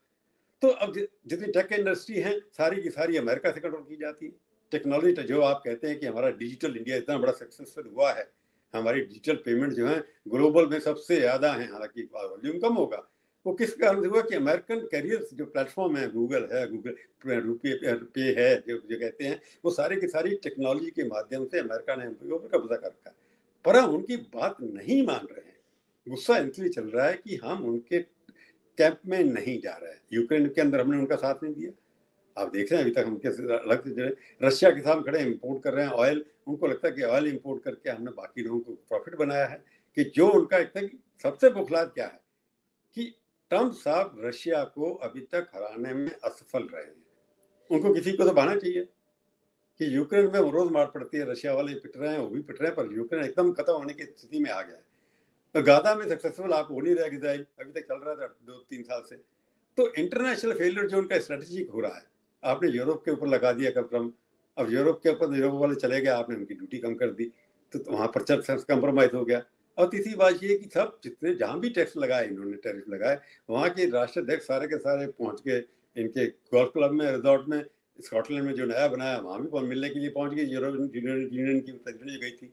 Speaker 2: तो अब जितनी टेक इंडस्ट्री है, सारी की सारी अमेरिका से कंट्रोल की जाती है। टेक्नोलॉजी जो आप कहते हैं कि हमारा डिजिटल इंडिया इतना बड़ा सक्सेसफुल हुआ है, हमारी डिजिटल पेमेंट जो है ग्लोबल में सबसे ज्यादा है, हालांकि वॉल्यूम कम होगा। वो किस कारण से हुआ कि अमेरिकन कैरियर्स जो प्लेटफॉर्म है, गूगल है, गूगल रुपये पे है, जो कहते हैं, वो सारी की सारी टेक्नोलॉजी के माध्यम से अमेरिका ने उनके ऊपर कब्जा कर रखा है। पर हम उनकी बात नहीं मान रहे हैं। गुस्सा इसलिए चल रहा है कि हम उनके कैंप में नहीं जा रहे हैं। यूक्रेन के अंदर हमने उनका साथ नहीं दिया। आप देख रहे हैं अभी तक हम कैसे अलग से जो रशिया के साथ खड़े इंपोर्ट कर रहे हैं ऑयल। उनको लगता है कि ऑयल इंपोर्ट करके हमने बाकी लोगों को प्रॉफिट बनाया है। कि जो उनका एक सबसे बुखलाद क्या है कि ट्रंप साहब रशिया को अभी तक हराने में असफल रहे हैं। उनको किसी को तो बहाना चाहिए कि यूक्रेन में रोज मार पड़ती है, रशिया वाले पिट रहे हैं, वो भी पिट रहे हैं, पर यूक्रेन एकदम खत्म होने की स्थिति में आ गया है। तो गाजा में सक्सेसफुल आप हो नहीं रहा इजराइल, अभी तक चल रहा था 2-3 साल से। तो इंटरनेशनल फेलियर जो उनका स्ट्रेटेजिक हो रहा है, आपने यूरोप के ऊपर लगा दिया कम। अब यूरोप के ऊपर यूरोप वाले चले गए, आपने उनकी ड्यूटी कम कर दी, तो वहां पर कंप्रोमाइज हो गया। और तीसरी बात ये कि सब जितने जहां भी टैक्स लगाए, इन्होंने टैरिफ लगाए, वहां के राष्ट्राध्यक्ष सारे के सारे पहुंच गए इनके गोल्फ क्लब में, रिजॉर्ट में। स्कॉटलैंड में जो नया बनाया वहां भी मिलने के लिए पहुंच गए, यूरोपियन यूनियन की प्रेसिडेंट गई थी।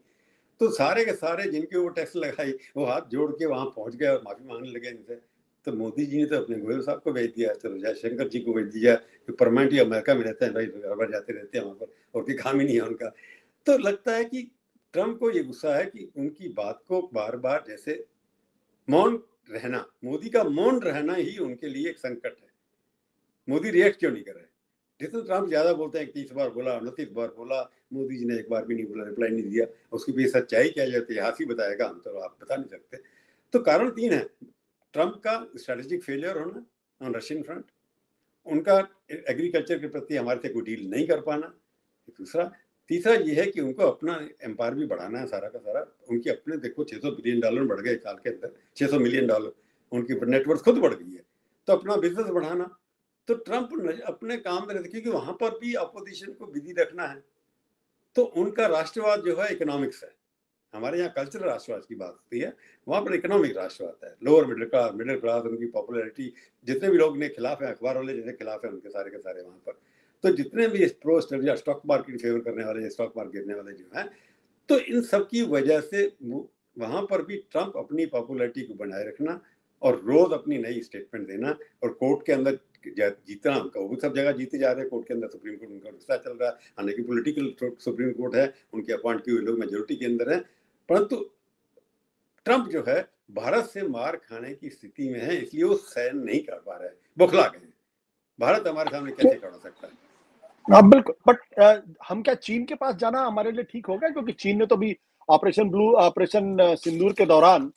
Speaker 2: तो सारे के सारे जिनके ऊपर टैक्स लगाई वो हाथ जोड़ के वहां पहुंच गए और माफी मांगने लगे इनसे। तो मोदी जी ने तो अपने गोयल साहब को भेज दिया, तो जयशंकर जी को भेज दिया, जो परमानेंटली अमेरिका में रहते हैं भाई, बार जाते रहते हैं वहां पर, और कोई काम ही नहीं है उनका। तो लगता है कि ट्रंप को ये गुस्सा है कि उनकी बात को बार बार जैसे मौन रहना, मोदी का मौन रहना ही उनके लिए एक संकट है। मोदी रिएक्ट क्यों नहीं कर रहे? जितना ट्रंप ज्यादा बोलते हैं, 30 बार बोला, 29 बार बोला, मोदी जी ने एक बार भी नहीं बोला, रिप्लाई नहीं दिया। उसकी भी सच्चाई क्या है इतिहास ही बताएगा, हम तो आप बता नहीं सकते। तो कारण 3 है। ट्रंप का स्ट्रेटेजिक फेलियर होना ऑन रशियन फ्रंट, उनका एग्रीकल्चर के प्रति हमारे से कोई डील नहीं कर पाना, दूसरा। तीसरा ये है कि उनको अपना एम्पायर भी बढ़ाना है सारा का सारा। उनके अपने देखो $600 बिलियन बढ़ गए साल के अंदर, $600 मिलियन, उनकी नेटवर्थ खुद बढ़ गई है। तो अपना बिजनेस बढ़ाना, तो ट्रंप अपने काम में रहते, क्योंकि वहां पर भी अपोजिशन को बिजी रखना है। तो उनका राष्ट्रवाद जो है इकोनॉमिक्स है। हमारे यहाँ कल्चरल राष्ट्रवाद की बात होती है, वहां पर इकोनॉमिक राष्ट्रवाद है। लोअर मिडिल क्लास उनकी पॉपुलैरिटी, जितने भी लोग ने खिलाफ है, अखबार वाले जैसे खिलाफ है उनके सारे के सारे वहां पर। तो जितने भी प्रो स्टॉक मार्केट फेवर करने वाले, स्टॉक मार्केट गिरने वाले जो है, तो इन सब की वजह से वहां पर भी ट्रंप अपनी पॉपुलैरिटी को बनाए रखना और रोज अपनी नई स्टेटमेंट देना और कोर्ट के अंदर जीतना उनका, वो सब जगह जीते जा रहे हैं। कोर्ट के अंदर सुप्रीम कोर्ट उनका रिश्ता चल रहा है, हालांकि पॉलिटिकल सुप्रीम कोर्ट है, उनके अपॉइंट किए हुए लोग मेजोरिटी के अंदर है। परंतु ट्रंप जो है भारत से मार खाने की स्थिति में है, इसलिए वो सहन नहीं कर पा रहे हैं, बौखला गए। भारत हमारे सामने कैसे खड़ा सकता है?
Speaker 1: हाँ बिल्कुल, बट हम क्या चीन के पास जाना हमारे लिए ठीक होगा? क्योंकि चीन ने तो भी ऑपरेशन सिंदूर के दौरान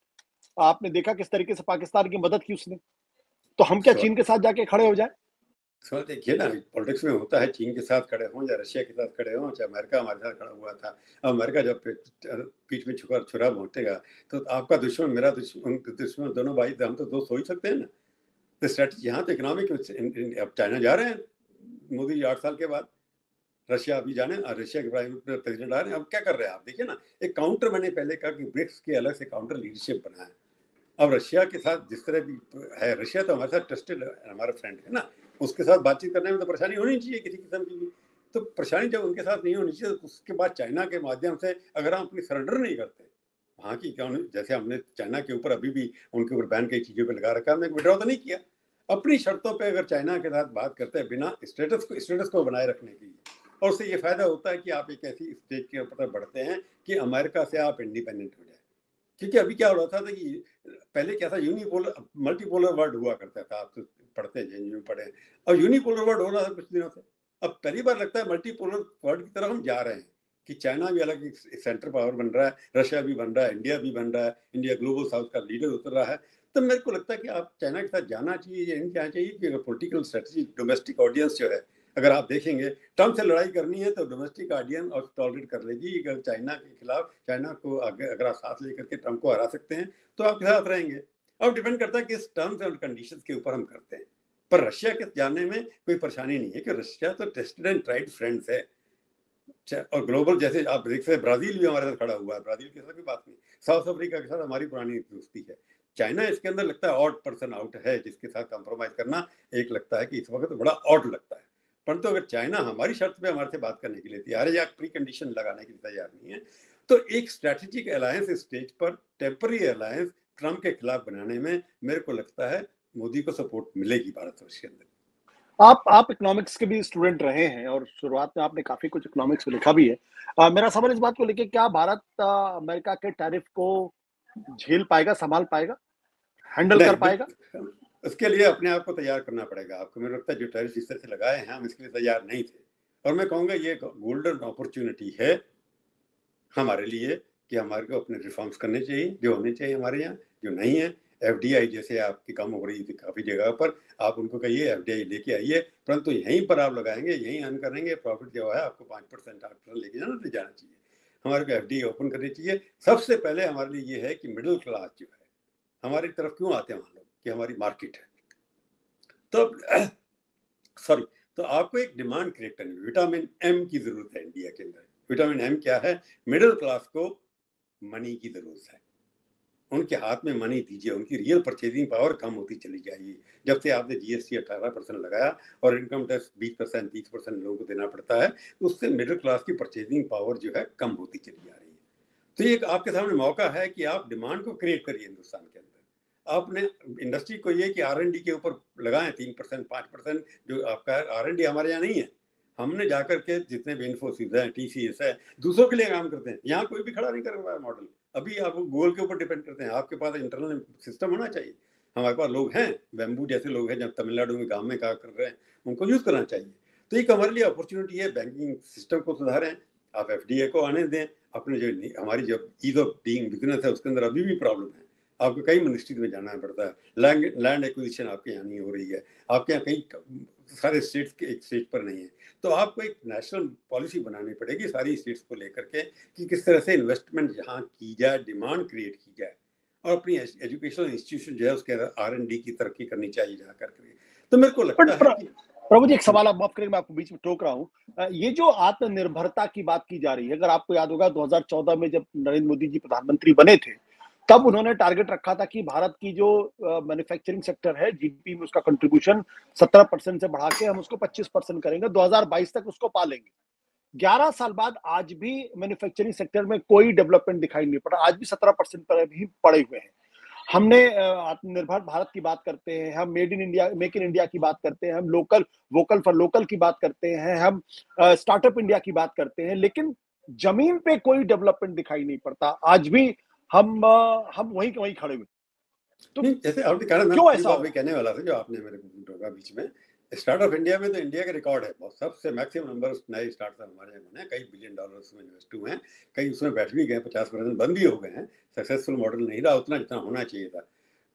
Speaker 1: आपने देखा किस तरीके से पाकिस्तान की मदद की उसने। तो हम क्या चीन के साथ जाके खड़े हो जाए?
Speaker 2: सर देखिए ना, पॉलिटिक्स में होता है, चीन के साथ खड़े हों या रशिया के साथ खड़े हों, चाहे अमेरिका हमारे साथ खड़ा हुआ था। अमेरिका जब पीठ में छुरा भोंटेगा तो आपका दुश्मन मेरा दुश्मन दोनों भाई, हम तो दोस्त हो ही सकते हैं ना। तो स्ट्रेटजी यहाँ तो इकोनॉमिक, अब चाइना जा रहे हैं मोदी 8 साल के बाद, रशिया अभी जाने, रशिया के प्राइम प्रेसिडेंट आ रहे हैं। अब क्या कर रहे हैं आप देखिए ना, एक काउंटर, मैंने पहले कहा कि ब्रिक्स के अलग से काउंटर लीडरशिप बना है। अब रशिया के साथ जिस तरह भी है, रशिया तो हमारे साथ ट्रस्टेड हमारा फ्रेंड है ना, उसके साथ बातचीत करने में तो परेशानी होनी चाहिए किसी किस्म की भी। तो परेशानी जब उनके साथ नहीं होनी चाहिए, तो उसके बाद चाइना के माध्यम से अगर हम अपनी सरेंडर नहीं करते वहाँ की, क्या जैसे हमने चाइना के ऊपर अभी भी उनके ऊपर बैन कई चीज़ों पर लगा रखा है, हमने विड्रॉ तो नहीं किया। अपनी शर्तों पर अगर चाइना के साथ बात करते हैं बिना स्टेटस को बनाए रखने की, और उससे ये फायदा होता है कि आप एक ऐसी स्टेज के ऊपर बढ़ते हैं कि अमेरिका से आप इंडिपेंडेंट हो जाए। क्योंकि अभी क्या हो रहा था कि पहले क्या था, यूनिपोलर मल्टीपोलर वर्ड हुआ करता था, आप तो पढ़ते हैं पढ़े, अब यूनिपोलर वर्ड हो रहा था कुछ दिनों से। अब पहली बार लगता है मल्टीपोलर वर्ड की तरफ हम जा रहे हैं कि चाइना भी अलग एक सेंटर पावर बन रहा है, रशिया भी बन रहा है, इंडिया भी बन रहा है, इंडिया ग्लोबल साउथ का लीडर उतर रहा है। तो मेरे को लगता है कि आप चाइना के साथ जाना चाहिए या नहीं जाना चाहिए, कि अगर पोलिटिकल स्ट्रेटजी, डोमेस्टिक ऑडियंस जो है, अगर आप देखेंगे ट्रंप से लड़ाई करनी है तो डोमेस्टिक ऑडियंस और टॉलरेट कर लेगी। अगर चाइना के खिलाफ, चाइना को अगर आप साथ लेकर के ट्रंप को हरा सकते हैं तो आपके साथ रहेंगे। अब डिपेंड करता है किस टर्म्स एंड कंडीशंस के ऊपर हम करते हैं। पर रशिया के जाने में कोई परेशानी नहीं है, कि रशिया तो टेस्टेड एंड ट्राइड फ्रेंड्स है। और ग्लोबल जैसे आप देख सकते हैं, ब्राजील भी हमारे साथ खड़ा हुआ है, ब्राजील के साथ कोई बात नहीं। साउथ अफ्रीका के साथ हमारी पुरानी दोस्ती है। चाइना इसके अंदर लगता है ऑड पर्सन आउट है, जिसके साथ कंप्रोमाइज करना एक लगता है कि इस वक्त बड़ा ऑड लगता है। परंतु अगर चाइना हमारी शर्त पे हमारे से बात करने के लिए तैयार है या प्री कंडीशन लगाने के लिए तैयार नहीं है, तो एक स्ट्रैटेजिक अलायंस स्टेज पर टेम्पररी अलायंस ट्रम्प के खिलाफ बनाने में मेरे को लगता है मोदी को सपोर्ट मिलेगी भारतवर्ष के अंदर।
Speaker 1: आप इकोनॉमिक्स के भी स्टूडेंट रहे हैं और शुरुआत में आपने काफी कुछ इकोनॉमिक्स में लिखा भी है। मेरा सवाल इस बात को लेके, क्या भारत अमेरिका के टैरिफ को झेल पाएगा, संभाल पाएगा, हैंडल कर पाएगा?
Speaker 2: उसके लिए अपने आप को तैयार करना पड़ेगा आपको। मुझे लगता है जो टैरिफ जिस तरह से लगाए हैं हम इसके लिए तैयार नहीं थे, और मैं कहूँगा ये गोल्डन अपॉर्चुनिटी है हमारे लिए कि हमारे को अपने रिफॉर्म्स करने चाहिए जो होने चाहिए हमारे यहाँ, जो नहीं है। एफडीआई जैसे आपकी कम हो रही थी काफ़ी जगह पर, आप उनको कहिए एफडीआई लेके आइए, परंतु यहीं पर आप लगाएंगे, यहीं अर्न करेंगे, प्रॉफिट जो है आपको 5% 8% लेके जाना चाहिए। हमारे को एफडीआई ओपन करनी चाहिए। सबसे पहले हमारे लिए ये है कि मिडिल क्लास जो है हमारी तरफ क्यों आते हैं वहाँ लोग, कि हमारी मार्केट है। तो सॉरी, तो आपको एक डिमांड क्रिएट करनी है। विटामिन एम की जरूरत है इंडिया के अंदर। विटामिन एम क्या है? मिडिल क्लास को मनी की जरूरत है, उनके हाथ में मनी दीजिए, उनकी रियल परचेजिंग पावर कम होती चली जाएगी। जब से आपने जीएसटी 18% लगाया और इनकम टैक्स 20% 30% लोगों को देना पड़ता है, उससे मिडिल क्लास की परचेजिंग पावर जो है कम होती चली जा रही है। तो ये आपके सामने मौका है कि आप डिमांड को क्रिएट करिए हिंदुस्तान के अंदर। आपने इंडस्ट्री को ये कि R&D के ऊपर लगाएं 3% 5%, जो आपका R&D हमारे यहाँ नहीं है। हमने जाकर के जितने भी इन्फोसिस है, TCS है, दूसरों के लिए काम करते हैं। यहाँ कोई भी खड़ा नहीं कर रहा है मॉडल। अभी आप गूगल के ऊपर डिपेंड करते हैं। आपके पास इंटरनल सिस्टम होना चाहिए। हमारे पास लोग हैं, बैम्बू जैसे लोग हैं जब तमिलनाडु में गाँव में काम कर रहे हैं, उनको यूज करना चाहिए। तो एक हमारे लिए अपॉर्चुनिटी है, बैंकिंग सिस्टम को सुधारें, आप FDI को आने दें। अपने जो हमारी जो ईज ऑफ डूइंग बिजनेस है उसके अंदर अभी भी प्रॉब्लम है। आपको कई मिनिस्ट्री में जाना पड़ता है, लैंड एक्विजिशन आपके यहाँ नहीं हो रही है, आपके यहाँ कई सारे स्टेट्स के एक स्टेट पर नहीं है। तो आपको एक नेशनल पॉलिसी बनानी पड़ेगी सारी स्टेट्स को लेकर के कि किस तरह से इन्वेस्टमेंट यहाँ की जाए, डिमांड क्रिएट की जाए, और अपनी एजुकेशनल इंस्टीट्यूशन जो है उसके R&D की तरक्की करनी चाहिए जहाँ कर। तो मेरे को लगता है कि
Speaker 1: प्रभु जी, एक सवाल आप माफ करेंगे, मैं आपको बीच में टोक रहा हूँ। ये जो आत्मनिर्भरता की बात की जा रही है, अगर आपको याद होगा 2014 में जब नरेंद्र मोदी जी प्रधानमंत्री बने थे, तब उन्होंने टारगेट रखा था कि भारत की जो मैन्युफैक्चरिंग सेक्टर है, जीडीपी में उसका कंट्रीब्यूशन 17% से बढ़ा के हम उसको 25% करेंगे, 2022 तक उसको पालेंगे। 11 साल बाद आज भी मैन्युफैक्चरिंग सेक्टर में कोई डेवलपमेंट दिखाई नहीं पड़ा, आज भी 17% पर भी पड़े हुए हैं। हमने आत्मनिर्भर भारत की बात करते हैं, हम made in India, make in India की बात करते हैं, हम वोकल फॉर लोकल की बात करते हैं, हम स्टार्टअप इंडिया की बात करते हैं, लेकिन जमीन पे कोई डेवलपमेंट दिखाई नहीं पड़ता। आज भी हम वहीं खड़े हुए।
Speaker 2: तो जैसे आपने कहा ना,
Speaker 1: क्यों ऐसा
Speaker 2: बात कहने वाला था जो आपने मेरे को टोका बीच में। स्टार्टअप इंडिया में तो इंडिया का रिकॉर्ड है, बहुत सबसे मैक्सिमम नंबर नए स्टार्टअप हमारे यहाँ बने, कई बिलियन डॉलर्स में इन्वेस्ट हुए हैं, कई उसमें बैठ भी गए, 50% बंद भी हो गए हैं। सक्सेसफुल मॉडल नहीं रहा उतना जितना होना चाहिए था।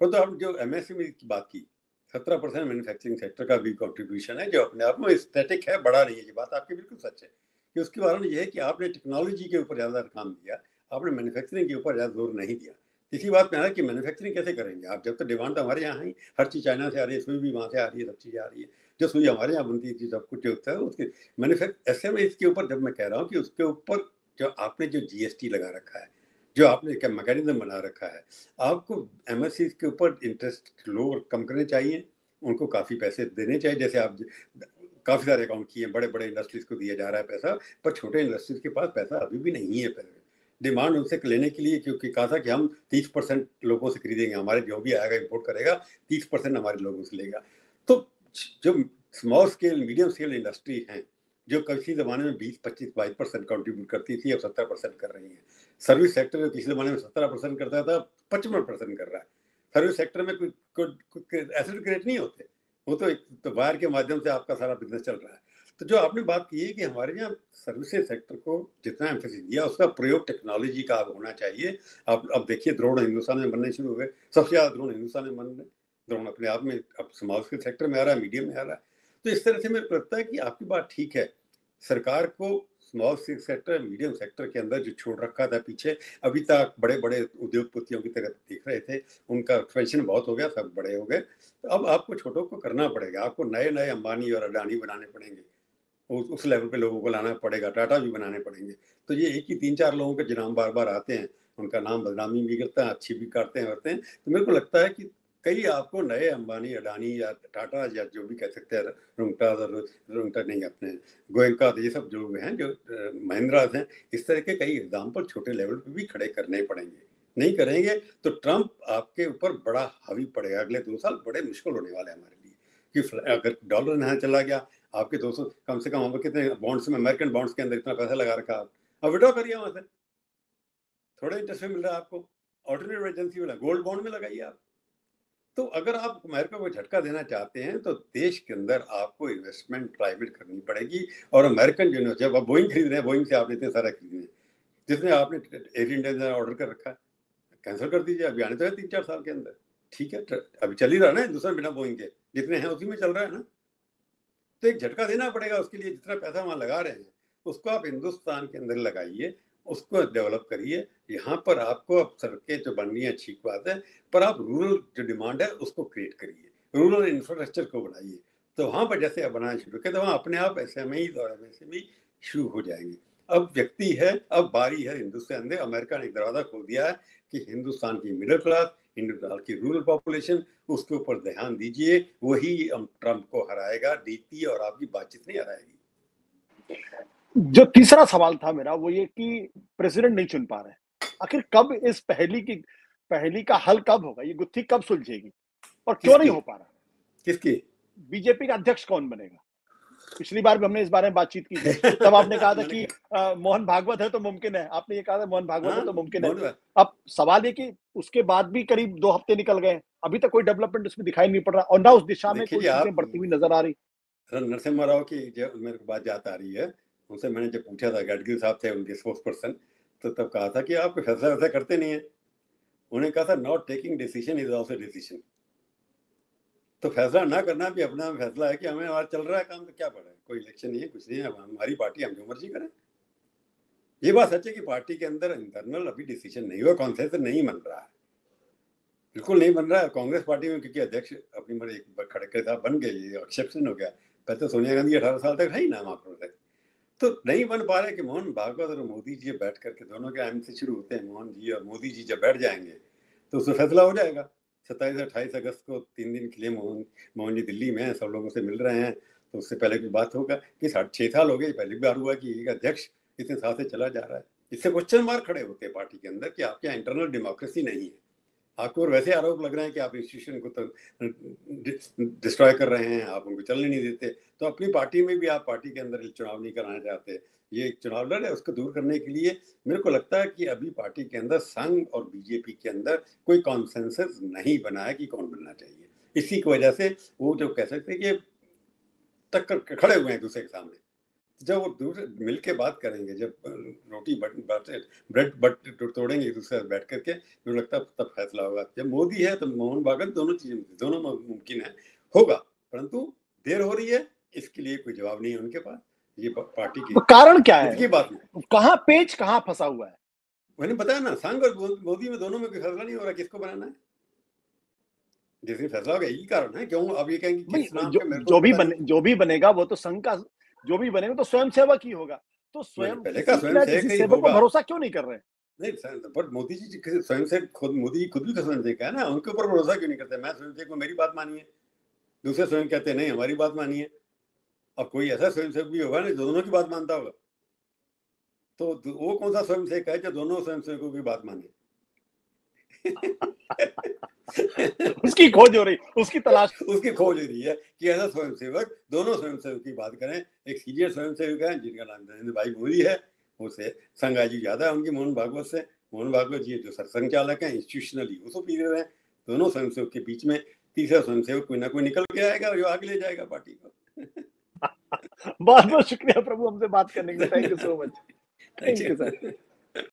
Speaker 2: पर तो आप जो MSME की बात की, 17% मैन्युफैक्चरिंग सेक्टर का भी कॉन्ट्रीब्यूशन है, जो अपने आप में स्टैटिक है, बड़ा नहीं है। ये बात आपकी बिल्कुल सच है कि उसके कारण ये है कि आपने टेक्नोलॉजी के ऊपर ज़्यादा काम दिया, आपने मैन्युफैक्चरिंग के ऊपर ज़्यादा जोर नहीं दिया। इसी बात में आ रहा है कि मैन्युफैक्चरिंग कैसे करेंगे आप, जब तक डिमांड तो हमारे यहाँ ही, हर चीज़ चाइना से आ रही है, सुई भी वहाँ से आ रही है, सब चीज़ें आ रही है। जो सुई हमारे यहाँ बनती थी, सब कुछ जो होता है उसके मैन्युफैक्चर इसके ऊपर, जब मैं कह रहा हूँ कि उसके ऊपर जो आपने जो GST लगा रखा है, जो आपने क्या मैकेनिज्म बना रखा है, आपको MSCs के ऊपर इंटरेस्ट लो कम करने चाहिए, उनको काफ़ी पैसे देने चाहिए। जैसे आप काफ़ी सारे अकाउंट किए, बड़े बड़े इंडस्ट्रीज को दिया जा रहा है पैसा, पर छोटे इंडस्ट्रीज के पास पैसा अभी भी नहीं है। पैसे डिमांड उनसे लेने के लिए, क्योंकि कहा था कि हम 30% लोगों से खरीदेंगे, हमारे जो भी आएगा इंपोर्ट करेगा 30% हमारे लोगों से लेगा। तो जो small scale medium scale industry हैं, जो किसी ज़माने में 20-25-22% कंट्रीब्यूट करती थी, अब 70% कर रही हैं। सर्विस सेक्टर जो किसी ज़माने में 17% करता था, 55% कर रहा है। सर्विस सेक्टर में कोई एसेट क्रिएट नहीं होते, वो तो एक वायर के माध्यम से आपका सारा बिजनेस चल रहा है। तो जो आपने बात की है कि हमारे यहाँ सर्विसेज सेक्टर को जितना एम्फेसिस दिया, उसका प्रयोग टेक्नोलॉजी का अब होना चाहिए। अब देखिए ड्रोन हिंदुस्तान में बनने शुरू हो गए, सबसे ज़्यादा ड्रोन हिंदुस्तान में बन रहे। ड्रोन अपने आप में अब स्मॉल स्केल सेक्टर में आ रहा है, मीडियम में आ रहा है। तो इस तरह से मेरे को लगता है कि आपकी बात ठीक है, सरकार को small scale sector, medium sector के अंदर जो छोड़ रखा था पीछे, अभी तक बड़े बड़े उद्योगपतियों की तरफ देख रहे थे, उनका एक्सपेंशन बहुत हो गया, सब बड़े हो गए। तो अब आपको छोटों को करना पड़ेगा, आपको नए नए अंबानी और अडानी बनाने पड़ेंगे, उस लेवल पे लोगों को लाना पड़ेगा, टाटा भी बनाने पड़ेंगे। तो ये एक ही 3-4 लोगों के जो नाम बार बार आते हैं, उनका नाम बदनामी भी करते हैं, अच्छी भी करते हैं। तो मेरे को लगता है कि कई आपको नए अंबानी, अडानी या टाटा या जो भी कह सकते हैं, रुंगटा नहीं, अपने गोयनका, ये सब जो हैं, जो महिंद्रा हैं, इस तरह के कई एग्जाम्पल छोटे लेवल पे भी खड़े करने पड़ेंगे। नहीं करेंगे तो ट्रंप आपके ऊपर बड़ा हावी पड़ेगा। अगले 2 साल बड़े मुश्किल होने वाले हैं हमारे लिए, कि अगर डॉलर यहाँ चला गया, आपके 200 कम से कम हम कितने बॉन्ड्स में, अमेरिकन बॉन्ड्स के अंदर इतना पैसा लगा रखा, अब विड्रॉ करिए वहां से, थोड़ा इंटरेस्ट मिल रहा है आपको, ऑल्टरनेटिव एजेंसी वाला गोल्ड बॉन्ड में लगाइए आप। तो अगर आप अमेरिका को झटका देना चाहते हैं तो देश के अंदर आपको इन्वेस्टमेंट प्राइवेट करनी पड़ेगी। और अमेरिकन जो जब आप बोइंग खरीद रहे हैं, बोइंग से आपने इतने सारा खरीदने, जिसने आपने एयर इंडिया ऑर्डर कर रखा है, कैंसिल कर दीजिए, अभी आने तो है 3-4 साल के अंदर, ठीक है, अभी चल ही रहा है ना हिंदुस्तान बिना बोइंग के, जितने हैं उसी में चल रहा है ना। तो एक झटका देना पड़ेगा उसके लिए, जितना पैसा वहां लगा रहे हैं उसको आप हिंदुस्तान के अंदर लगाइए, उसको डेवलप करिए। यहाँ पर आपको अब सड़कें जो बन रही है ठीक बात है, पर आप रूरल जो डिमांड है उसको क्रिएट करिए, रूरल इंफ्रास्ट्रक्चर को बढ़ाइए। तो वहाँ पर जैसे आप बनाना शुरू करें तो वहाँ अपने आप SMEs और MSME शुरू हो जाएंगे। अब व्यक्ति है, अब बारी है हिंदुस्तान में। अमेरिका ने एक दरवाजा खोल दिया है कि हिंदुस्तान की मिडिल क्लास, हिंदुस्तान की रूरल पॉपुलेशन, उसके ऊपर ध्यान दीजिए, वही ट्रंप को हराएगा। नीति और आपकी बातचीत नहीं हराएगी।
Speaker 1: जो तीसरा सवाल था मेरा वो ये कि प्रेसिडेंट नहीं चुन पा रहे, आखिर कब इस पहेली का हल कब होगा, ये गुत्थी कब सुलझेगी और क्यों नहीं हो पा रहा?
Speaker 2: किसकी?
Speaker 1: बीजेपी का अध्यक्ष कौन बनेगा? पिछली बार भी हमने इस बारे में बातचीत की थी, तब आपने कहा था कि मोहन भागवत है तो मुमकिन है, आपने ये कहा था मोहन भागवत है तो मुमकिन है। अब सवाल ये कि उसके बाद भी करीब 2 हफ्ते निकल गए, अभी तक कोई डेवलपमेंट उसमें दिखाई नहीं पड़ रहा और ना उस दिशा में कोई चीजें बढ़ती हुई नजर आ रही।
Speaker 2: नरसिम्हा राव की जो मेरे को बात याद आ रही है, उनसे मैंने जब पूछा था, गडकरी साहब थे उनके स्पोक्स पर्सन, तो तब कहा था कि आप फैसला वैसा करते नहीं है। उन्हें कहा था not taking decision is also decision. तो फैसला ना करना भी अपना फैसला है कि हमें हमारा चल रहा है काम, तो क्या पड़ा है, कोई इलेक्शन नहीं है, कुछ नहीं है, हमारी पार्टी, हम जो मर्जी करें। ये बात सच है कि पार्टी के अंदर इंटरनल अभी डिसीजन नहीं हुआ, कॉन्सेंसस नहीं बन रहा है, बिल्कुल नहीं बन रहा है कांग्रेस पार्टी में, क्योंकि अध्यक्ष अपनी मर्जी एक खड़के साहब बन गए, ये एक्सेप्शन हो गया। पहले तो सोनिया गांधी 18 साल तक है ही ना वहां पर, तो नहीं बन पा रहे कि मोहन भागवत और मोदी जी बैठ करके, दोनों के एम से शुरू होते हैं, मोहन जी और मोदी जी जब बैठ जाएंगे तो उससे फैसला हो जाएगा। 27-28 अगस्त को 3 दिन के लिए मोहन जी दिल्ली में हैं, सब लोगों से मिल रहे हैं, तो उससे पहले की बात होगा कि 6 साल हो गए, पहली बार हुआ कि एक अध्यक्ष इतने साल से चला जा रहा है। इससे क्वेश्चन मार्क खड़े होते हैं पार्टी के अंदर कि आपके यहाँ इंटरनल डेमोक्रेसी नहीं है। आपको और वैसे आरोप लग रहे हैं कि आप इंस्टीट्यूशन को तो डिस्ट्रॉय कर रहे हैं, आप उनको चलने नहीं देते, तो अपनी पार्टी में भी आप पार्टी के अंदर चुनाव नहीं कराना चाहते। ये एक चुनाव लड़ है, उसको दूर करने के लिए मेरे को लगता है कि अभी पार्टी के अंदर, संघ और बीजेपी के अंदर कोई कॉन्सेंसस नहीं बना है कि कौन बनना चाहिए। इसी की वजह से वो जो कह सकते हैं कि टक्कर खड़े हुए हैं एक दूसरे के सामने। जब वो दूसरे मिल के बात करेंगे, जब रोटी ब्रेड बट तोड़ेंगे एक दूसरे बैठ करके, मुझे लगता है तब फैसला होगा। जब मोदी है तो मोहन भागवत, दोनों चीजें, दोनों मुमकिन है, होगा, परंतु देर हो रही है, इसके लिए कोई जवाब नहीं है उनके पास। ये पार्टी की
Speaker 1: कारण क्या है,
Speaker 2: बात में
Speaker 1: कहाँ पेच कहाँ फंसा हुआ है,
Speaker 2: मैंने बताया ना, संघ और मोदी में दोनों में कोई फैसला नहीं हो रहा किसको बनाना है। जैसे फैसला होगा, यही कारण है। क्यों अब ये कहेंगे किस नाम पे,
Speaker 1: जो भी बनेगा वो तो संघ का, जो भी बनेगा तो स्वयंसेवक ही होगा, तो स्वयंसेवक पर भरोसा क्यों नहीं कर रहे?
Speaker 2: नहीं, पर मोदी जी स्वयं से खुद, मोदी जी खुद भी तो स्वयंसेवक है ना, उनके ऊपर भरोसा क्यों नहीं करते? मैं स्वयंसेवक, मेरी बात मानिए, दूसरे स्वयं कहते नहीं हमारी बात मानिए। अब कोई ऐसा स्वयंसेवक भी होगा ना जो दोनों की बात मानता होगा, तो वो कौन सा स्वयंसेवक है जो दोनों स्वयंसेवकों की बात माने?
Speaker 1: उसकी खोज हो रही, उसकी तलाश,
Speaker 2: उसकी खोज हो रही है कि ऐसा स्वयंसेवक, दोनों स्वयंसेवक की बात करें। एक सीनियर स्वयंसेवक है जिनका नाम नरेंद्र भाई मोदी है, उसे संगाजी ज्यादा है उनकी मोहन भागवत से। मोहन भागवत जी जो सरसंघ चालक है, इंस्टीट्यूशनली वो सब लीडर है। दोनों स्वयंसेवक के बीच में तीसरा स्वयंसेवक कोई ना कोई निकल के आएगा जो आगे ले जाएगा पार्टी को।
Speaker 1: बहुत बहुत शुक्रिया प्रभु हमसे बात करने के लिए, thank you so much. Thank you sir.